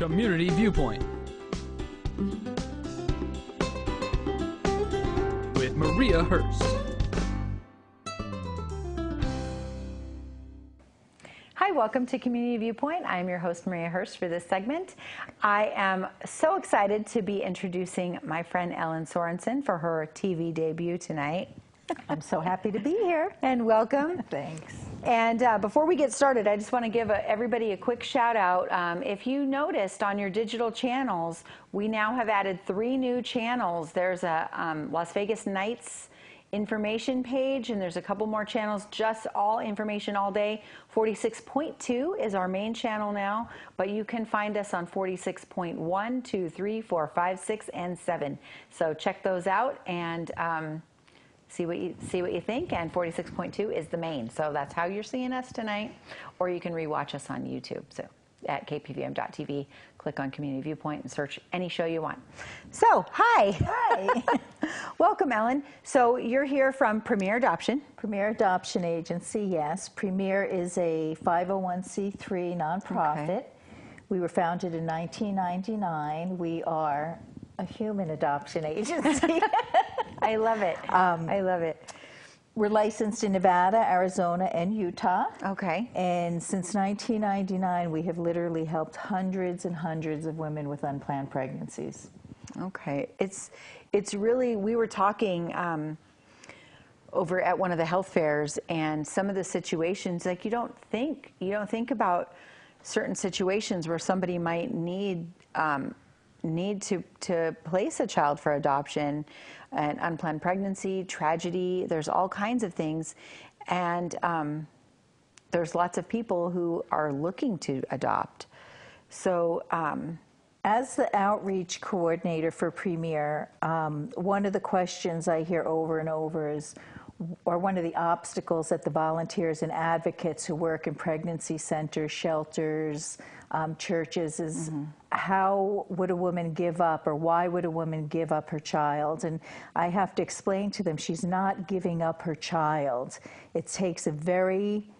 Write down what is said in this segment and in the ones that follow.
Community Viewpoint with Maria Hurst. Hi, welcome to Community Viewpoint. I'm your host, Maria Hurst, for this segment. I am so excited to be introducing my friend Ellen Sorensen for her TV debut tonight. I'm so happy to be here. And welcome. Thanks. And before we get started, I just want to give everybody a quick shout out. If you noticed on your digital channels, we now have added 3 new channels. There's a Las Vegas Nights information page, and there's a couple more channels, just all information all day. 46.2 is our main channel now, but you can find us on 46.1, 2, 3, 4, 5, 6, and 7. So check those out and see what you think. And 46.2 is the main, so that's how you're seeing us tonight. Or you can rewatch us on YouTube. So at kpvm.tv, click on Community Viewpoint and search any show you want. So, hi. Hi. Welcome, Ellen. So you're here from Premier Adoption. Premier Adoption Agency, yes. Premier is a 501c3 nonprofit. Okay. We were founded in 1999. We are a human adoption agency. I love it. I love it. We're licensed in Nevada, Arizona, and Utah. Okay. And since 1999, we have literally helped hundreds and hundreds of women with unplanned pregnancies. Okay. It's really, we were talking over at one of the health fairs, and some of the situations, like you don't think about certain situations where somebody might need to place a child for adoption, an unplanned pregnancy, tragedy. There's all kinds of things, and there's lots of people who are looking to adopt. So as the outreach coordinator for Premier, one of the questions I hear over and over is, or one of the obstacles that the volunteers and advocates who work in pregnancy centers, shelters, churches is how would a woman give up, or why would a woman give up her child? And I have to explain to them, she's not giving up her child. It takes a very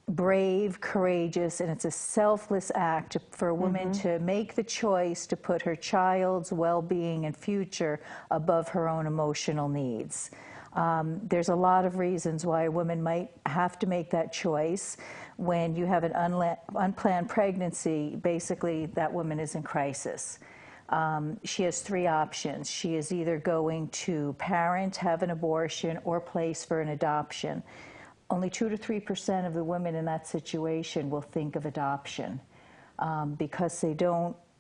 brave, courageous, and it's a selfless act for a woman to make the choice to put her child's well-being and future above her own emotional needs. There's a lot of reasons why a woman might have to make that choice. When you have an unplanned pregnancy, basically that woman is in crisis. She has 3 options. She is either going to parent, have an abortion, or place for an adoption. Only 2 to 3% of the women in that situation will think of adoption because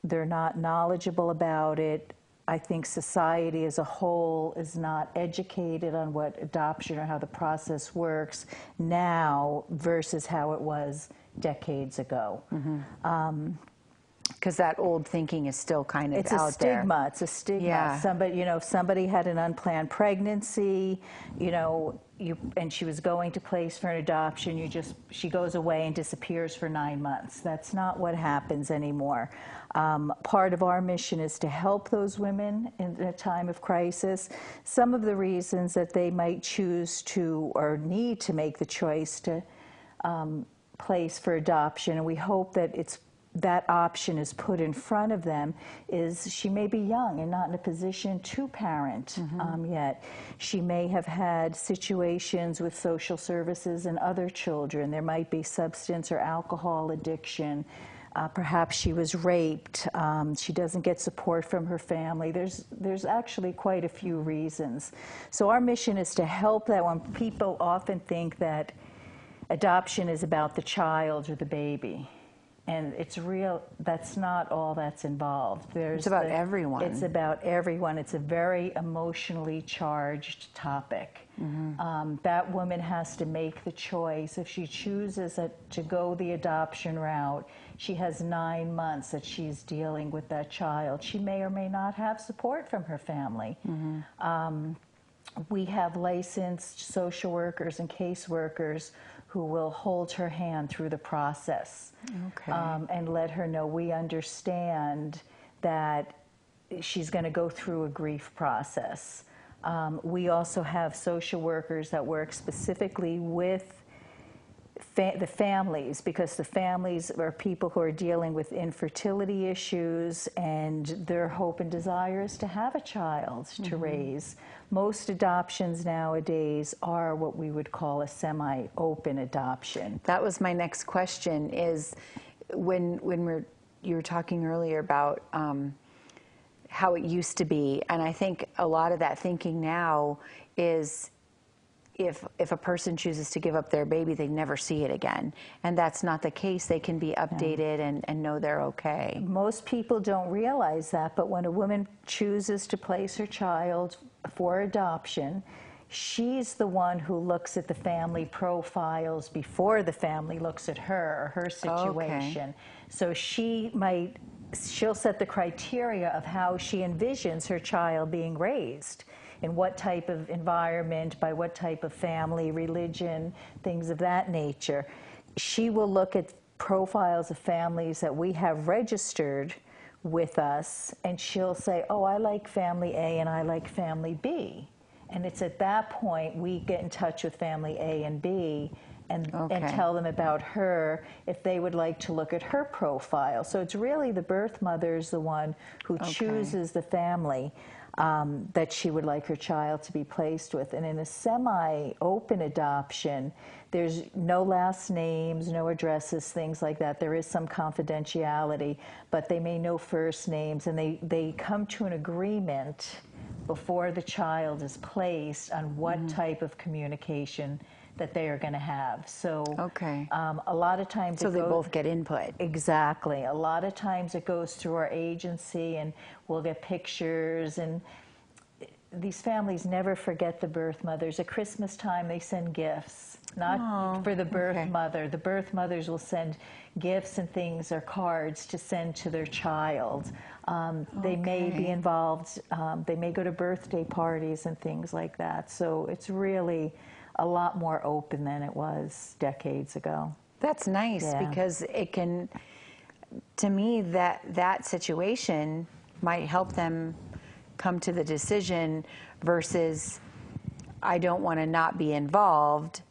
they're not knowledgeable about it. I think society as a whole is not educated on what adoption or how the process works now versus how it was decades ago. because that old thinking is still kind of it's out there. It's a stigma. Yeah. Somebody, if somebody had an unplanned pregnancy, and she was going to place for an adoption, she goes away and disappears for 9 months. That's not what happens anymore. Part of our mission is to help those women in a time of crisis. Some of the reasons that they might choose to or need to make the choice to place for adoption, and we hope that that option is put in front of them, is she may be young and not in a position to parent yet. She may have had situations with social services and other children. There might be substance or alcohol addiction. Perhaps she was raped. She doesn't get support from her family. There's actually quite a few reasons. So our mission is to help that one. People often think that adoption is about the child or the baby. And that's not all that's involved. It's about everyone. It's about everyone. It's a very emotionally charged topic. That woman has to make the choice. If she chooses to go the adoption route, she has 9 months that she's dealing with that child. She may or may not have support from her family. We have licensed social workers and caseworkers who will hold her hand through the process, and let her know we understand that she's going to go through a grief process. We also have social workers that work specifically with the families, because the families are people who are dealing with infertility issues and their hope and desire is to have a child to raise. Most adoptions nowadays are what we would call a semi-open adoption. That was my next question, is when you were talking earlier about how it used to be, and I think a lot of that thinking now is if a person chooses to give up their baby, they never see it again. And that's not the case. They can be updated and know they're okay. Most people don't realize that, but when a woman chooses to place her child for adoption, she's the one who looks at the family profiles before the family looks at her or her situation. So she'll set the criteria of how she envisions her child being raised, in what type of environment, by what type of family, religion, things of that nature. She will look at profiles of families that we have registered with us, and she'll say, oh, I like family A and I like family B. And it's at that point we get in touch with family A and B and tell them about her if they would like to look at her profile. So it's really the birth mother is the one who chooses the family that she would like her child to be placed with. And in a semi-open adoption, there's no last names, no addresses, things like that. There is some confidentiality, but they may know first names, and they come to an agreement before the child is placed on what type of communication that they are going to have. So a lot of times so they both get input. Exactly. A lot of times it goes through our agency, and we'll get pictures, and these families never forget the birth mothers. At Christmas time they send gifts, not for the birth mother. The birth mothers will send gifts and things or cards to send to their child. They may be involved, they may go to birthday parties and things like that. So it's really a lot more open than it was decades ago. That's nice, because it can, to me, that situation might help them come to the decision versus, I don't want to not be involved,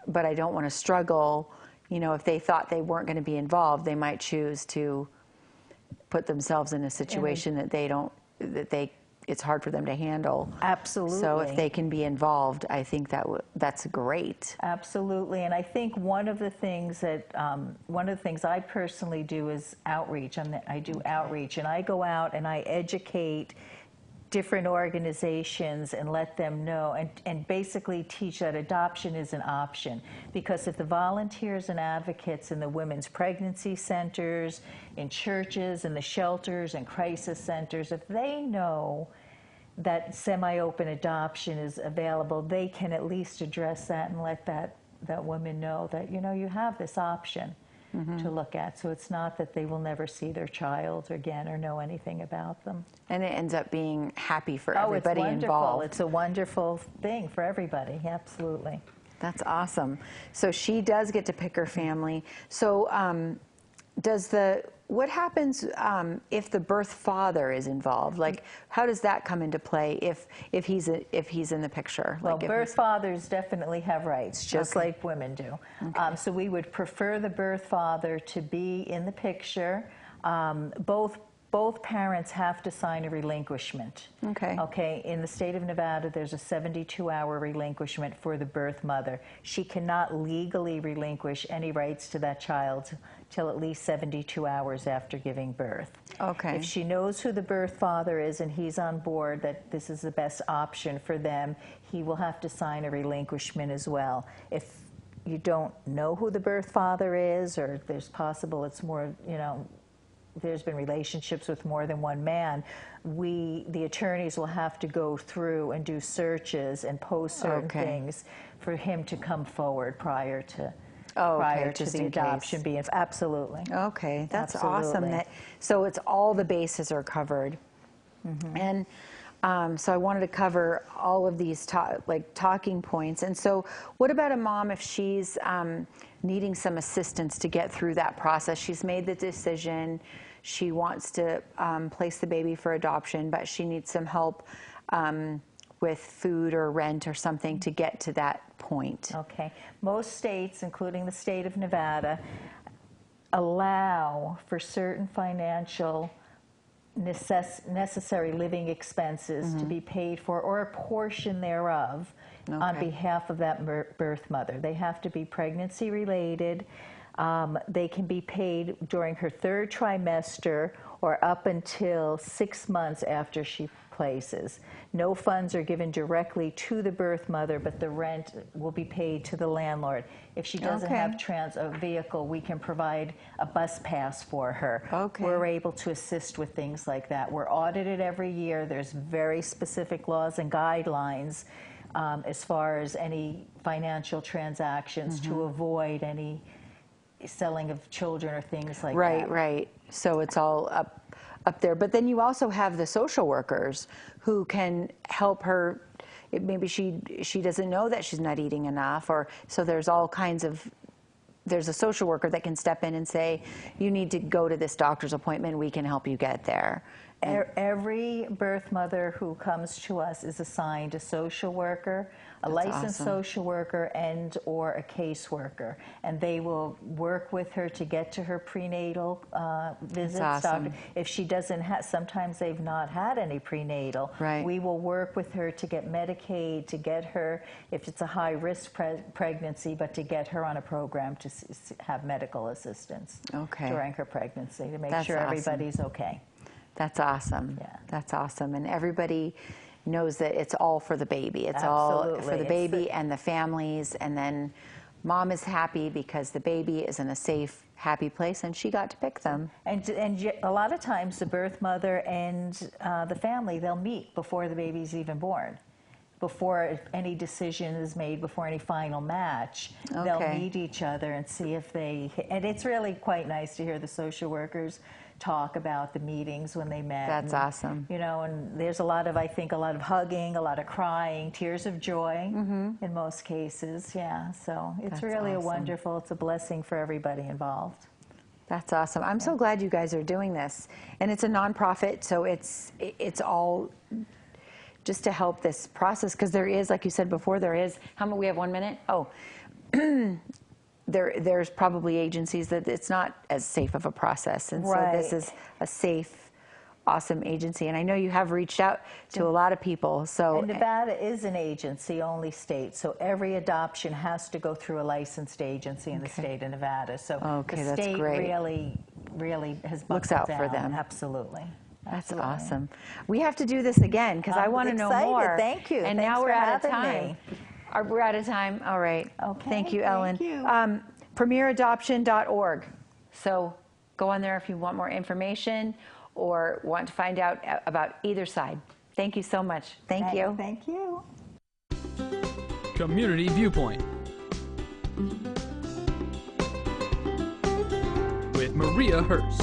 but I don't want to struggle. You know, if they thought they weren't going to be involved, they might choose to put themselves in a situation that it's hard for them to handle. Absolutely. So if they can be involved, I think that's great. Absolutely. And I think one of the things I personally do is outreach. I do outreach, and I go out and I educate different organizations and let them know, and basically teach that adoption is an option. Because if the volunteers and advocates in the women's pregnancy centers, in churches, in the shelters and crisis centers, if they know that semi-open adoption is available, they can at least address that and let that woman know that, you know, you have this option to look at. So it's not that they will never see their child again or know anything about them. And it ends up being happy for everybody involved. It's a wonderful thing for everybody, absolutely. That's awesome. So she does get to pick her family. So what happens if the birth father is involved? Like, how does that come into play if he's in the picture? Well, like birth fathers definitely have rights, just like women do. So we would prefer the birth father to be in the picture. Both parents have to sign a relinquishment. Okay. In the state of Nevada, there's a 72-hour relinquishment for the birth mother. She cannot legally relinquish any rights to that child till at least 72 hours after giving birth. If she knows who the birth father is and he's on board that this is the best option for them, he will have to sign a relinquishment as well. If you don't know who the birth father is, or there's possible it's more, you know, there's been relationships with more than one man, the attorneys will have to go through and do searches and post certain things for him to come forward prior to the adoption being. Absolutely. Okay, that's awesome. So it's all the bases are covered. And so I wanted to cover all of these talking points. And so what about a mom if she's needing some assistance to get through that process? She's made the decision. She wants to place the baby for adoption, but she needs some help with food or rent or something to get to that ViewPoint. Okay. Most states, including the state of Nevada, allow for certain financial necessary living expenses to be paid for, or a portion thereof, on behalf of that birth mother. They have to be pregnancy related. They can be paid during her third trimester or up until 6 months after she places. No funds are given directly to the birth mother, but the rent will be paid to the landlord. If she doesn't have a vehicle, we can provide a bus pass for her. We're able to assist with things like that. We're audited every year. There's very specific laws and guidelines as far as any financial transactions to avoid any selling of children or things like that. Right. So it's all up there. But then you also have the social workers who can help her. Maybe she doesn't know that she's not eating enough, or so there's all kinds of. There's a social worker that can step in and say, you need to go to this doctor's appointment. We can help you get there. Every birth mother who comes to us is assigned a social worker, a licensed social worker, and or a caseworker, and they will work with her to get to her prenatal visits. If she doesn't have, sometimes they've not had any prenatal. We will work with her to get Medicaid, to get her, if it's a high-risk pregnancy, but to get her on a program to have medical assistance during her pregnancy to make sure everybody's okay. That's awesome. That's awesome. And everybody knows that it's all for the baby. It's all for the baby and the families. And then mom is happy because the baby is in a safe, happy place, and she got to pick them. And a lot of times the birth mother and the family, they'll meet before the baby's even born. Before any decision is made, before any final match, they'll meet each other and see if they, and it's really quite nice to hear the social workers talk about the meetings when they met. That's awesome. You know, and there's a lot of, I think, a lot of hugging, a lot of crying, tears of joy in most cases. Yeah, so it's really a wonderful, it's a blessing for everybody involved. That's awesome. I'm so glad you guys are doing this. And it's a nonprofit, so it's all just to help this process, because there is, like you said before, there is, how many, we have 1 minute? Oh, there's probably agencies that it's not as safe of a process. And so this is a safe, awesome agency. And I know you have reached out to a lot of people. So and Nevada is an agency-only state, so every adoption has to go through a licensed agency in the state of Nevada. So the state really has looks out for them. Absolutely. That's awesome. We have to do this again because I want to know more. Thank you. And now we're out of time. We're out of time. All right. Okay. Thank you, Ellen. PremierAdoption.org. So go on there if you want more information or want to find out about either side. Thank you so much. Thank you. Thank you. Community Viewpoint with Maria Hurst.